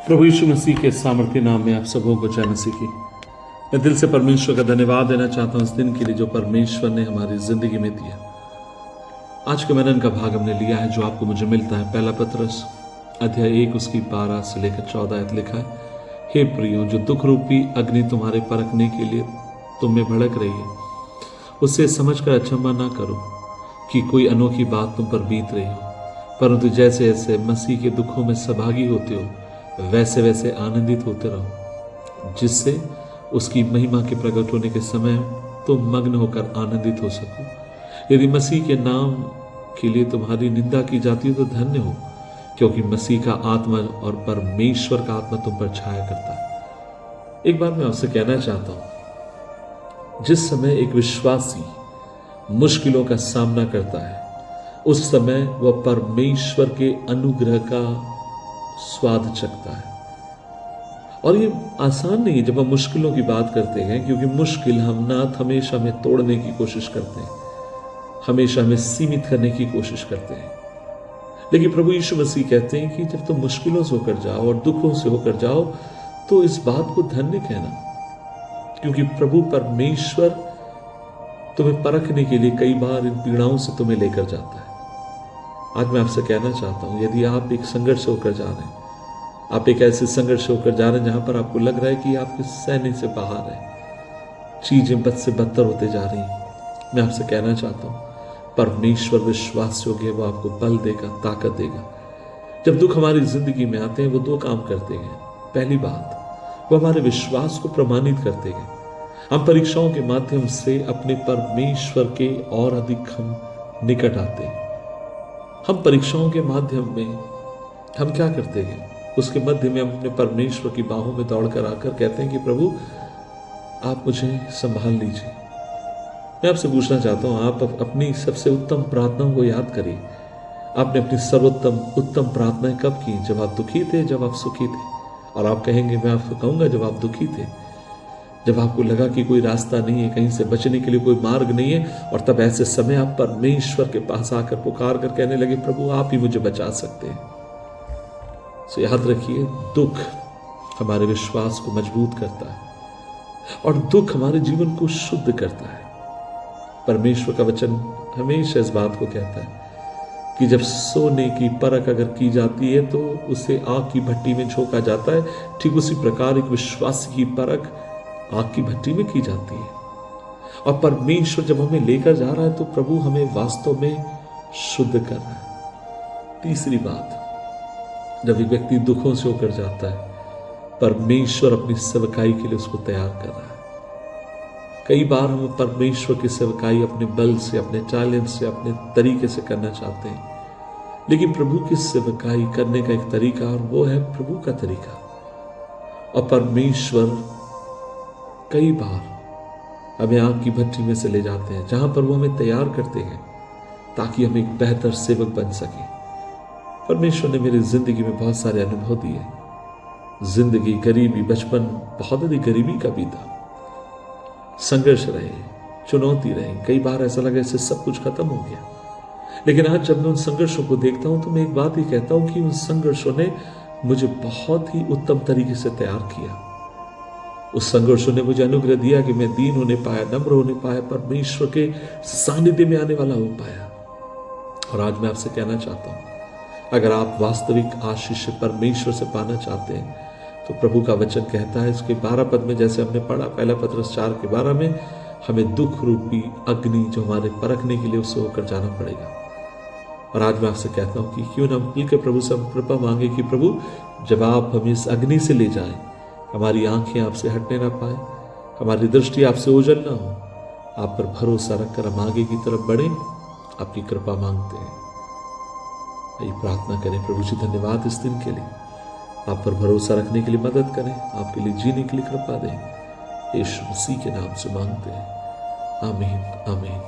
प्रभु यीशु मसीह के सामर्थ्य नाम में आप सबों को जय मसीह की। मैं दिल से परमेश्वर का धन्यवाद देना चाहता हूँ इस दिन के लिए जो परमेश्वर ने हमारी जिंदगी में दिया। आज के मनन का भाग हमने लिया है जो आपको मुझे मिलता है पहला पतरस अध्याय 1 उसकी 12 से लेकर 14 लिखा है, हे प्रियो, जो दुख रूपी अग्नि तुम्हारे परखने के लिए तुम में भड़क रही है, उससे समझकर अचंभा ना करो कि कोई अनोखी बात तुम पर बीत रही हो, परंतु जैसे जैसे मसीह के दुखों में सहभागी होते हो वैसे वैसे आनंदित होते रहो, जिससे उसकी महिमा के प्रकट होने के समय तुम मग्न होकर आनंदित हो सको। यदि मसीह के नाम के लिए तुम्हारी निंदा की जाती है तो धन्य हो, क्योंकि मसीह का आत्मा और परमेश्वर का आत्मा तुम पर छाया करता है। एक बात मैं आपसे कहना चाहता हूं, जिस समय एक विश्वासी मुश्किलों का सामना करता है उस समय वह परमेश्वर के अनुग्रह का स्वाद चखता है। और ये आसान नहीं है जब हम मुश्किलों की बात करते हैं, क्योंकि मुश्किल हमेशा हमें तोड़ने की कोशिश करते हैं, हमेशा हमें सीमित करने की कोशिश करते हैं। लेकिन प्रभु यीशु मसीह कहते हैं कि जब तुम मुश्किलों से होकर जाओ और दुखों से होकर जाओ तो इस बात को धन्य कहना, क्योंकि प्रभु परमेश्वर तुम्हें परखने के लिए कई बार इन पीड़ाओं से तुम्हें लेकर जाता है। आज मैं आपसे कहना चाहता हूं, यदि आप एक संघर्ष होकर जा रहे हैं, आप एक ऐसे संघर्ष होकर जा रहे हैं जहां पर आपको लग रहा है कि आपके सहने से बाहर है, चीजें बद से बदतर होते जा रही हैं, मैं आपसे कहना चाहता हूं परमेश्वर विश्वास योग्य है, वो आपको बल देगा, ताकत देगा। जब दुख हमारी जिंदगी में आते हैं वो दो काम करते हैं। पहली बात, वो हमारे विश्वास को प्रमाणित करते हैं। हम परीक्षाओं के माध्यम से अपने परमेश्वर के और अधिक हम निकट आते हैं। हम परीक्षाओं के माध्यम में हम क्या करते हैं, उसके मध्य में हम अपने परमेश्वर की बाहों में दौड़कर आकर कहते हैं कि प्रभु आप मुझे संभाल लीजिए। मैं आपसे पूछना चाहता हूं, आप अपनी सबसे उत्तम प्रार्थनाओं को याद करिए। आपने अपनी उत्तम प्रार्थनाएं कब की? जब आप दुखी थे, जब आप सुखी थे? और आप कहेंगे, मैं आपको कहूंगा, जब आप दुखी थे, जब आपको लगा कि कोई रास्ता नहीं है, कहीं से बचने के लिए कोई मार्ग नहीं है, और तब ऐसे समय आप परमेश्वर के पास आकर पुकार कर कहने लगे, प्रभु आप ही मुझे बचा सकते हैं। तो याद रखिए, दुख हमारे विश्वास को मजबूत करता है और दुख हमारे जीवन को शुद्ध करता है। परमेश्वर का वचन हमेशा इस बात को कहता है कि जब सोने की परख अगर की जाती है तो उसे आग की भट्टी में झोंका जाता है, ठीक उसी प्रकार एक विश्वासी की परख आग की भट्टी में की जाती है। और परमेश्वर जब हमें लेकर जा रहा है तो प्रभु हमें वास्तव में शुद्ध कर रहा है। तीसरी बात, जब एक व्यक्ति दुखों से होकर जाता है, परमेश्वर अपनी सेवकाई के लिए उसको तैयार कर रहा है। कई बार हम परमेश्वर की सेवकाई अपने बल से, अपने टैलेंट से, अपने तरीके से करना चाहते हैं, लेकिन प्रभु की सेवकाई करने का एक तरीका और वो है प्रभु का तरीका। और परमेश्वर कई बार हमें आग की भट्टी में से ले जाते हैं, जहां पर वो हमें तैयार करते हैं ताकि हम एक बेहतर सेवक बन सके। परमेश्वर ने मेरी जिंदगी में बहुत सारे अनुभव दिए। जिंदगी, गरीबी, बचपन बहुत अधिक गरीबी का बीता, संघर्ष रहे, चुनौती रहे, कई बार ऐसा लगा जैसे सब कुछ खत्म हो गया। लेकिन आज जब मैं उन संघर्षों को देखता हूं तो मैं एक बात ही कहता हूं कि उन संघर्षों ने मुझे बहुत ही उत्तम तरीके से तैयार किया। उस संघर्षों ने मुझे अनुग्रह दिया कि मैं दीन होने पाया, नम्र होने पाया, परमेश्वर के सानिध्य में आने वाला हो पाया। और आज मैं आपसे कहना चाहता हूं, अगर आप वास्तविक आशीष परमेश्वर से पाना चाहते हैं तो प्रभु का वचन कहता है इसके 12 पद में, जैसे हमने पढ़ा पहला पतरस 4:12 में, हमें दुख रूपी अग्नि जो हमारे परखने के लिए उससे होकर जाना पड़ेगा। और आज मैं आपसे कहता हूं कि क्यों ना मिलकर प्रभु से हम कृपा मांगे कि प्रभु जब आप हमें इस अग्नि से ले जाएं, हमारी आंखें आपसे हटने ना पाए, हमारी दृष्टि आपसे ओझल ना हो, आप पर भरोसा रखकर हम आगे की तरफ बढ़े, आपकी कृपा मांगते हैं। आइए प्रार्थना करें। प्रभु जी धन्यवाद इस दिन के लिए, आप पर भरोसा रखने के लिए मदद करें, आपके लिए जीने के लिए कृपा दें। यीशु मसीह के नाम से मांगते हैं, आमीन आमीन।